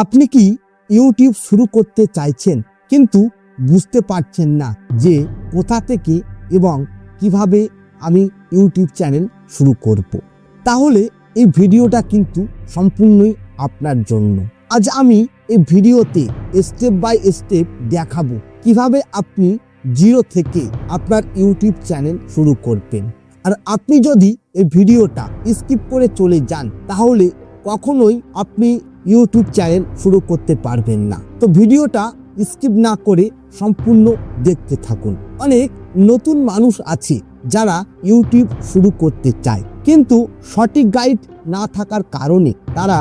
আপনি কি ইউটিউব শুরু করতে চাইছেন কিন্তু বুঝতে পারছেন না যে কোথা থেকে এবং কিভাবে আমি ইউটিউব চ্যানেল শুরু করব? তাহলে এই ভিডিওটা কিন্তু সম্পূর্ণই আপনার জন্য। আজ আমি এই ভিডিওতে স্টেপ বাই স্টেপ দেখাবো কিভাবে আপনি জিরো থেকে আপনার ইউটিউব চ্যানেল শুরু করবেন। আর আপনি যদি এই ভিডিওটা স্কিপ করে চলে যান তাহলে কখনোই আপনি ইউটিউব চ্যানেল শুরু করতে পারবেন না। তো ভিডিওটা স্কিপ না করে সম্পূর্ণ দেখতে থাকুন। অনেক নতুন মানুষ আছে যারা ইউটিউব শুরু করতে চায় কিন্তু সঠিক গাইড না থাকার কারণে তারা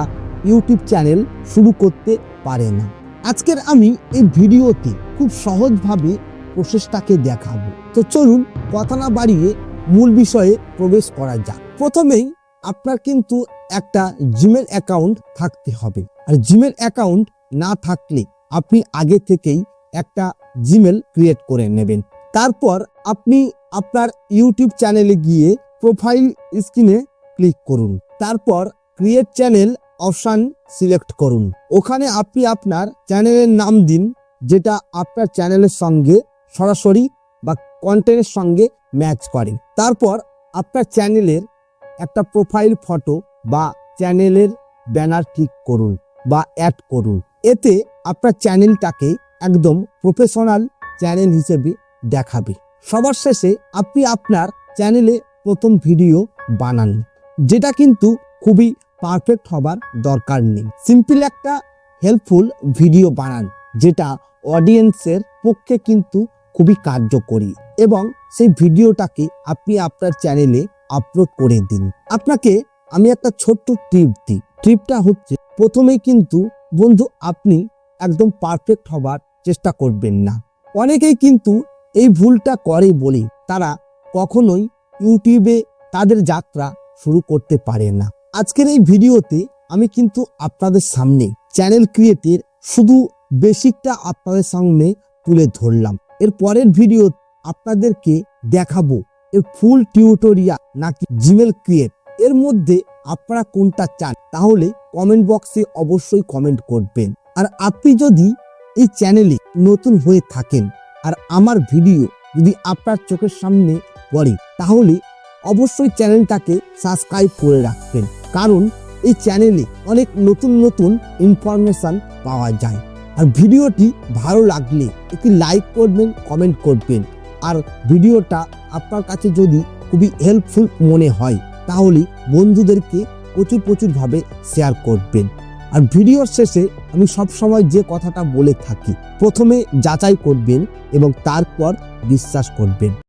ইউটিউব চ্যানেল শুরু করতে পারে না। আজকের আমি এই ভিডিওতে খুব সহজভাবে প্রসেসটাকে দেখাবো। তো চলুন কথা না বাড়িয়ে মূল বিষয়ে প্রবেশ করা যাক। প্রথমেই আপনার কিন্তু একটা জিমেল অ্যাকাউন্ট থাকতে হবে। আর জিমেল অ্যাকাউন্ট না থাকলে আপনি আগে থেকেই একটা জিমেল ক্রিয়েট করে নেবেন। তারপর আপনি আপনার ইউটিউব চ্যানেলে গিয়ে প্রোফাইল স্ক্রিনে ক্লিক করুন। তারপর ক্রিয়েট চ্যানেল অপশন সিলেক্ট করুন। ওখানে আপনি আপনার চ্যানেলের নাম দিন যেটা আপনার চ্যানেলের সঙ্গে সরাসরি বা কন্টেন্টের সঙ্গে ম্যাচ করে। তারপর আপনার চ্যানেলের একটা প্রোফাইল ফটো বা চ্যানেলের ব্যানার ঠিক করুন বা অ্যাড করুন। এতে আপনার চ্যানেলটাকে একদম প্রফেশনাল চ্যানেল হিসেবে দেখাবে। সবার শেষে আপনি আপনার চ্যানেলে প্রথম ভিডিও বানান, যেটা কিন্তু খুবই পারফেক্ট হবার দরকার নেই। সিম্পল একটা হেল্পফুল ভিডিও বানান যেটা অডিয়েন্সের পক্ষে কিন্তু খুবই কার্যকরী এবং সেই ভিডিওটাকে আপনি আপনার চ্যানেলে আপলোড করে দিন। আপনাকে আমি একটা ছোট্ট টিপ দিই। টিপটা হচ্ছে, প্রথমেই কিন্তু বন্ধু আপনি একদম পারফেক্ট হবার চেষ্টা করবেন না। অনেকেই কিন্তু এই ভুলটা করে বলে তারা কখনোই ইউটিউবে তাদের যাত্রা শুরু করতে পারে না। আজকের এই ভিডিওতে আমি কিন্তু আপনাদের সামনে চ্যানেল ক্রিয়েটের শুধু বেসিকটা আপনাদের সামনে তুলে ধরলাম। এর পরের ভিডিও আপনাদেরকে দেখাবো এর ফুল টিউটোরিয়াল নাকি জিমেল ক্রিয়েট, এর মধ্যে আপনারা কোনটা চান তাহলে কমেন্ট বক্সে অবশ্যই কমেন্ট করবেন। আর আপনি যদি এই চ্যানেলে নতুন হয়ে থাকেন আর আমার ভিডিও যদি আপনার চোখের সামনে পড়ে তাহলে অবশ্যই চ্যানেলটাকে সাবস্ক্রাইব করে রাখবেন, কারণ এই চ্যানেলে অনেক নতুন নতুন ইনফরমেশন পাওয়া যায়। আর ভিডিওটি ভালো লাগলে একটি লাইক করবেন, কমেন্ট করবেন। আর ভিডিওটা আপনার কাছে যদি খুবই হেল্পফুল মনে হয় তাহলে বন্ধুদেরকে প্রচুরভাবে শেয়ার করবেন। আর ভিডিওর শেষে আমি সবসময় যে কথাটা বলে থাকি, প্রথমে যাচাই করবেন এবং তারপর বিশ্বাস করবেন।